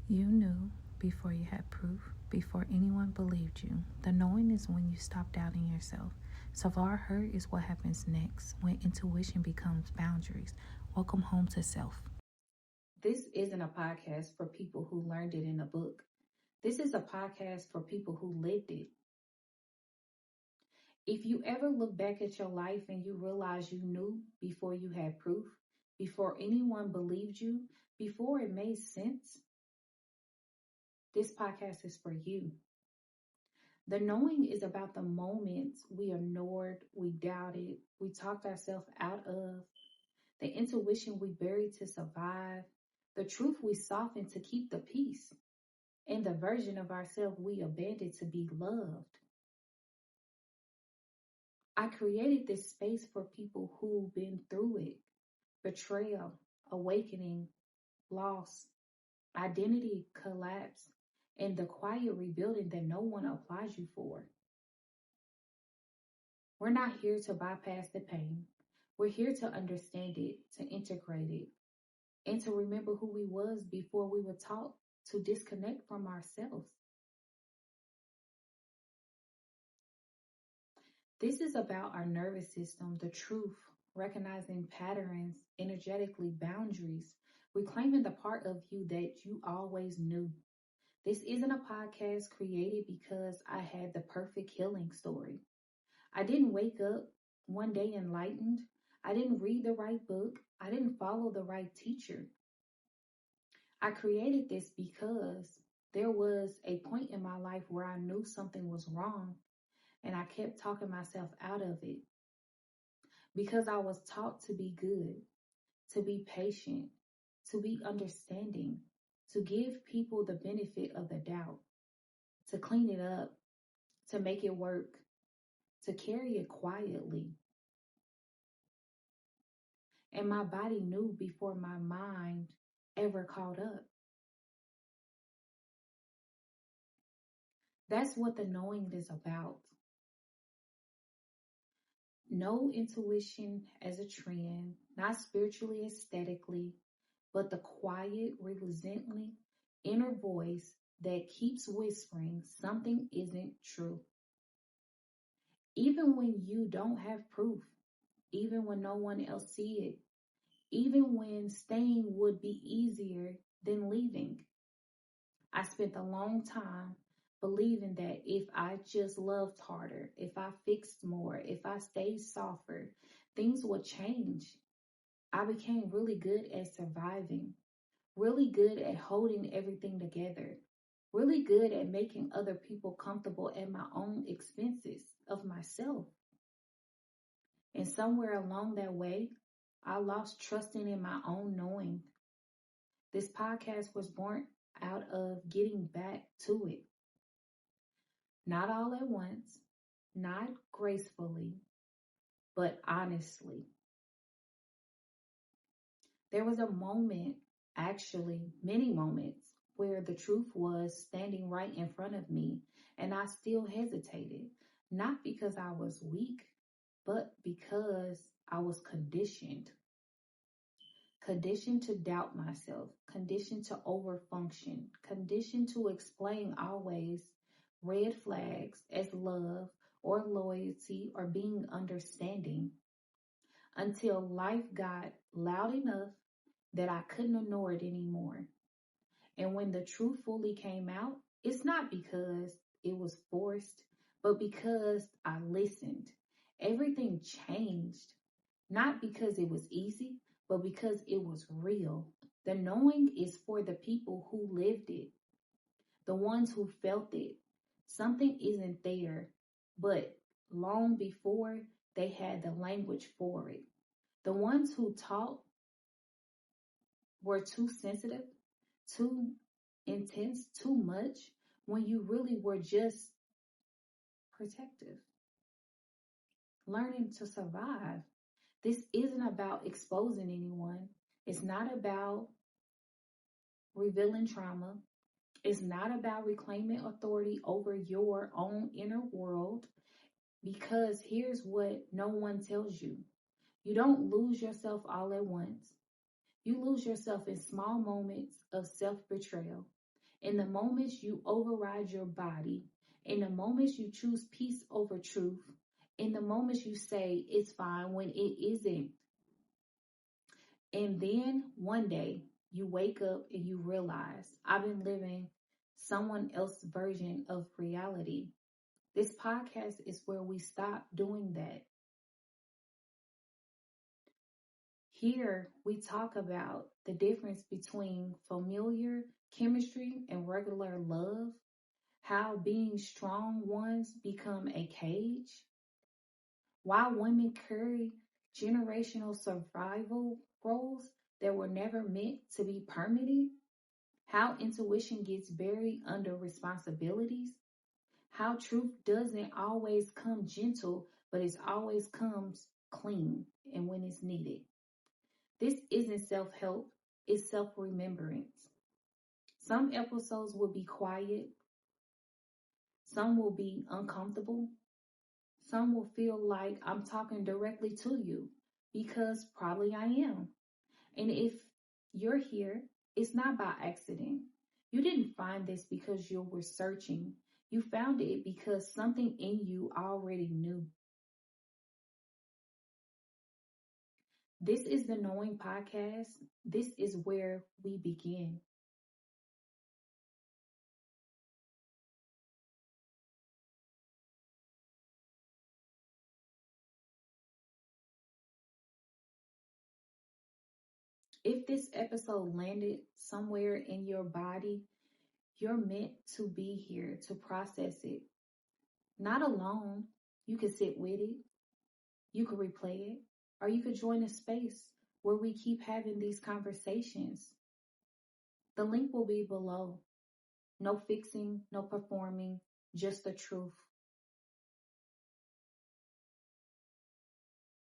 You knew before you had proof, before anyone believed you. The knowing is when you stop doubting yourself. Savar hurt is what happens next when intuition becomes boundaries. Welcome home to self. This isn't a podcast for people who learned it in a book. This is a podcast for people who lived it. If you ever look back at your life and you realize you knew before you had proof, before anyone believed you, before it made sense, this podcast is for you. The knowing is about the moments we ignored, we doubted, we talked ourselves out of, the intuition we buried to survive, the truth we softened to keep the peace, and the version of ourselves we abandoned to be loved. I created this space for people who've been through it: betrayal, awakening, loss, identity collapse, and the quiet rebuilding that no one applauds you for. We're not here to bypass the pain. We're here to understand it, to integrate it, and to remember who we was before we were taught to disconnect from ourselves. This is about our nervous system, the truth, recognizing patterns, energetically boundaries, reclaiming the part of you that you always knew. This isn't a podcast created because I had the perfect healing story. I didn't wake up one day enlightened. I didn't read the right book. I didn't follow the right teacher. I created this because there was a point in my life where I knew something was wrong and I kept talking myself out of it because I was taught to be good, to be patient, to be understanding, to give people the benefit of the doubt, to clean it up, to make it work, to carry it quietly. And my body knew before my mind ever caught up. That's what the knowing is about. No intuition as a trend, not spiritually, aesthetically, but the quiet, reluctantly inner voice that keeps whispering something isn't true. Even when you don't have proof, even when no one else see it, even when staying would be easier than leaving. I spent a long time believing that if I just loved harder, if I fixed more, if I stayed softer, things would change. I became really good at surviving, really good at holding everything together, really good at making other people comfortable at my own expenses of myself. And somewhere along that way, I lost trusting in my own knowing. This podcast was born out of getting back to it. Not all at once, not gracefully, but honestly. There was a moment, actually, many moments, where the truth was standing right in front of me, and I still hesitated. Not because I was weak, but because I was conditioned. Conditioned to doubt myself, conditioned to overfunction, conditioned to explain always red flags as love or loyalty or being understanding until life got loud enough that I couldn't ignore it anymore. And when the truth fully came out, it's not because it was forced, but because I listened. Everything changed, not because it was easy, but because it was real. The knowing is for the people who lived it, the ones who felt it. Something isn't there, but long before they had the language for it. The ones who taught were too sensitive, too intense, too much, when you really were just protective, learning to survive. This isn't about exposing anyone. It's not about revealing trauma. It's not about reclaiming authority over your own inner world, because here's what no one tells you. You don't lose yourself all at once. You lose yourself in small moments of self-betrayal. In the moments you override your body, in the moments you choose peace over truth, in the moments you say it's fine when it isn't. And then one day you wake up and you realize I've been living someone else's version of reality. This podcast is where we stop doing that. Here we talk about the difference between familiar chemistry and regular love, how being strong ones become a cage, why women carry generational survival roles that were never meant to be permanent, how intuition gets buried under responsibilities, how truth doesn't always come gentle, but it always comes clean and when it's needed. This isn't self-help, it's self-remembrance. Some episodes will be quiet, some will be uncomfortable, some will feel like I'm talking directly to you because probably I am. And if you're here, it's not by accident. You didn't find this because you were searching. You found it because something in you already knew. This is the Knowing Podcast. This is where we begin. If this episode landed somewhere in your body, you're meant to be here to process it. Not alone. You could sit with it, you could replay it, or you could join a space where we keep having these conversations. The link will be below. No fixing, no performing, just the truth.